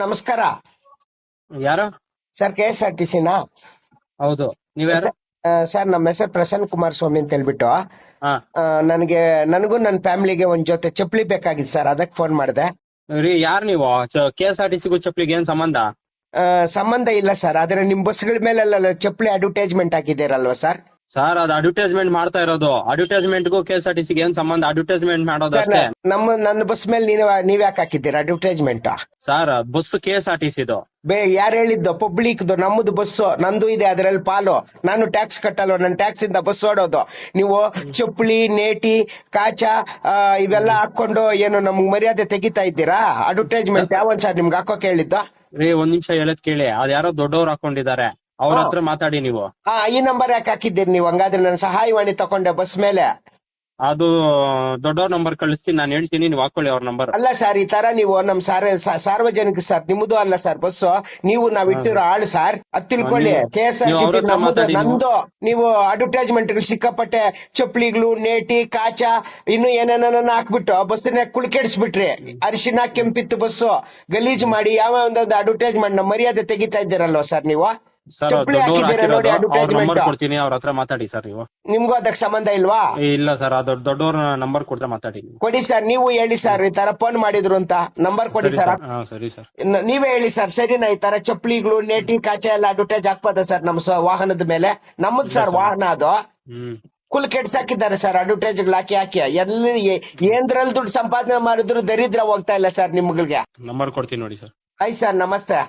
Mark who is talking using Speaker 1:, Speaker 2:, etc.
Speaker 1: ನಮಸ್ಕಾರ
Speaker 2: ಯಾರು?
Speaker 1: ಸರ್, KSRTC-ನಾ?
Speaker 2: ಹೌದು, ನೀವ್ ಯಾರು?
Speaker 1: ಸರ್, ನಮ್ಮ ಹೆಸರು ಪ್ರಸನ್ನ ಕುಮಾರ್ ಸ್ವಾಮಿ ಅಂತ ಹೇಳ್ಬಿಟ್ಟು
Speaker 2: ಹಾ
Speaker 1: ನನಗೂ ನನ್ನ ಫ್ಯಾಮಿಲಿಗೆ ಒಂದ್ ಜೊತೆ ಚಪ್ಪಲಿ ಬೇಕಾಗಿತ್ತು ಸರ್, ಅದಕ್ಕೆ ಫೋನ್ ಮಾಡಿದೆ.
Speaker 2: ರೀ, ಯಾರು ನೀವು? KSRTC ಚಪ್ಪಲಿಗೆ ಏನ್ ಸಂಬಂಧ?
Speaker 1: ಸಂಬಂಧ ಇಲ್ಲ ಸರ್, ಆದ್ರೆ ನಿಮ್ ಬಸ್ಗಳ ಮೇಲೆಲ್ಲ ಚಪ್ಪಲಿ ಅಡ್ವರ್ಟೈಸ್ಮೆಂಟ್ ಹಾಕಿದ್ದೀರಲ್ವಾ ಸರ್?
Speaker 2: ಸರ್, ಅದು ಅಡ್ವರ್ಟೈಸ್ಮೆಂಟ್ ಮಾಡ್ತಾ ಇರೋದು. ಅಡ್ವರ್ಟೈಸ್ಮೆಂಟ್ಗೂ KSRTC ಏನ್ ಸಂಬಂಧ? ಅಡ್ವರ್ಟೈಸ್ಮೆಂಟ್ ಮಾಡೋದು
Speaker 1: ಸರ್,
Speaker 2: ಅಷ್ಟೇ.
Speaker 1: ನನ್ನ ಬಸ್ ಮೇಲೆ ನೀವ್ ಯಾಕೆ ಹಾಕಿದ್ದೀರಾ ಅಡ್ವರ್ಟೈಸ್ಮೆಂಟ್?
Speaker 2: ಸರ್, ಬಸ್ KSRTC ಇದು.
Speaker 1: ಯಾರು ಹೇಳಿದ್ದು? ಪಬ್ಲಿಕ್ದು, ನಮ್ಮದು ಬಸ್ಸು, ನಂದು ಇದೆ ಅದ್ರಲ್ಲಿ ಪಾಲು. ನಾನು ಟ್ಯಾಕ್ಸ್ ಕಟ್ಟಲ್ವ? ನನ್ನ ಟ್ಯಾಕ್ಸ್ ಇಂದ ಬಸ್ ಓಡೋದು. ನೀವು ಚಪ್ಪಲಿ, ನೇಟಿ, ಕಾಚ ಇವೆಲ್ಲ ಹಾಕೊಂಡು ಏನು ನಮ್ಗ್ ಮರ್ಯಾದೆ ತೆಗಿತಾ ಇದ್ದೀರಾ? ಅಡ್ವರ್ಟೈಸ್ಮೆಂಟ್ ಯಾವನ್ ಸರ್ ನಿಮ್ಗೆ ಹಾಕೋಕ್ ಹೇಳಿದ್ದು?
Speaker 2: ರೀ, ಒಂದ್ ನಿಮಿಷ ಹೇಳದ್ ಕೇಳಿ. ಅದ್ ಯಾರೋ ದೊಡ್ಡವ್ರು ಹಾಕೊಂಡಿದ್ದಾರೆ, ಅವ್ರ ಹತ್ರ ಮಾತಾಡಿ ನೀವು.
Speaker 1: ಈ ನಂಬರ್ ಯಾಕೆ ಹಾಕಿದ್ದೀರಿ ನೀವು? ಹಂಗಾದ್ರೆ ನಾನು ಸಹಾಯವಾಣಿ ತಕೊಂಡೆ ಬಸ್ ಮೇಲೆ.
Speaker 2: ಅದು ದೊಡ್ಡವ್ರ ನಂಬರ್ ಕಳಿಸ್ತೀನಿ, ನಾನು ಹೇಳ್ತೀನಿ, ನೀವು ಹಾಕೊಳ್ಳಿ ಅವ್ರ ನಂಬರ್.
Speaker 1: ಅಲ್ಲ ಸರ್, ಈ ತರ ನೀವು ನಮ್ ಸಾರ್ವಜನಿಕ ಸರ್, ನಿಮ್ಮದು ಅಲ್ಲ ಸರ್ ಬಸ್ಸು, ನೀವು ನಾವ್ ಇಟ್ಟಿರೋ ಆಳು ಸರ್, ಅದ್ ತಿಳ್ಕೊಳ್ಳಿ. KSRTC ನಮ್ಮದು, ನಂದು. ನೀವು ಅಡ್ವರ್ಟೈಸ್ಮೆಂಟ್ ಸಿಕ್ಕಾಪಟ್ಟೆ ಚಪ್ಪಲಿಗಳು, ನೇಟಿ, ಕಾಚ, ಇನ್ನು ಏನೇನ ಹಾಕ್ಬಿಟ್ಟು ಬಸ್ಸನ್ನ ಕುಳ್ಕೆಡಿಸ್ಬಿಟ್ರಿ. ಅರಿಶಿನ ಕೆಂಪಿತ್ತು ಬಸ್ಸು ಗಲೀಜ್ ಮಾಡಿ ಯಾವ ಒಂದೊಂದು ಅಡ್ವರ್ಟೈಸ್ಮೆಂಟ್ ನಮ್ಮ ಮರ್ಯಾದೆ ತೆಗಿತಾ ಇದ್ದೀರಲ್ವ ಸರ್ ನೀವು?
Speaker 2: ಸರ್,
Speaker 1: ಚಪ್ಪಲಿ ಹಾಕಿದ್ದೀರಾ ನೋಡಿ
Speaker 2: ಅವ್ರ ನಂಬರ್
Speaker 1: ಅಡ್ವರ್ಟೈಸ್ಮೆಂಟ್.
Speaker 2: ಕೊಡ್ತೀನಿ, ಅವ್ರ ಹತ್ರ ಮಾತಾಡಿ ಸರ್ ನೀವು.
Speaker 1: ನಿಮ್ಗೂ ಅದಕ್ಕೆ ಸಂಬಂಧ ಇಲ್ವಾ?
Speaker 2: ಇಲ್ಲ ಸರ್, ಅದು ದೊಡ್ಡವ್ರ ನಂಬರ್ ಕೊಡ್ತಾ ಮಾತಾಡಿ.
Speaker 1: ಕೊಡಿ ಸರ್, ನೀವು ಹೇಳಿ ಸರ್, ಈ ತರ ಫೋನ್ ಮಾಡಿದ್ರು ಅಂತ. ನಂಬರ್ ಕೊಡಿ ಸರ್.
Speaker 2: ಸರಿ ಸರ್,
Speaker 1: ನೀವೇ ಹೇಳಿ ಸರ್. ಸರಿನಾ? ಈ ತರ ಚಪ್ಪಲಿಗಳು, ನೇಟಿ, ಕಾಚ ಎಲ್ಲ ಅಡ್ವರ್ಟೈಸ್ ಹಾಕ್ಬೋದ ಸರ್ ನಮ್ಮ ವಾಹನದ ಮೇಲೆ? ನಮ್ಮದು ಸರ್ ವಾಹನ ಅದು. ಕುಲ್ ಕೆಡ್ಸಾಕಿದ್ದಾರೆ ಸರ್ ಅಡ್ವರ್ಟೈಸ್ಗಳು ಹಾಕಿ ಎಲ್ಲಿ ಏನ್ದ್ರಲ್ಲಿ ದುಡ್ಡು ಸಂಪಾದನೆ ಮಾಡಿದ್ರು ದರಿದ್ರ ಹೋಗ್ತಾ ಇಲ್ಲ ಸರ್ ನಿಮ್ಗಳಿಗೆ.
Speaker 2: ನಂಬರ್ ಕೊಡ್ತೀನಿ ನೋಡಿ ಸರ್.
Speaker 1: ಆಯ್ತು ಸರ್, ನಮಸ್ತೆ.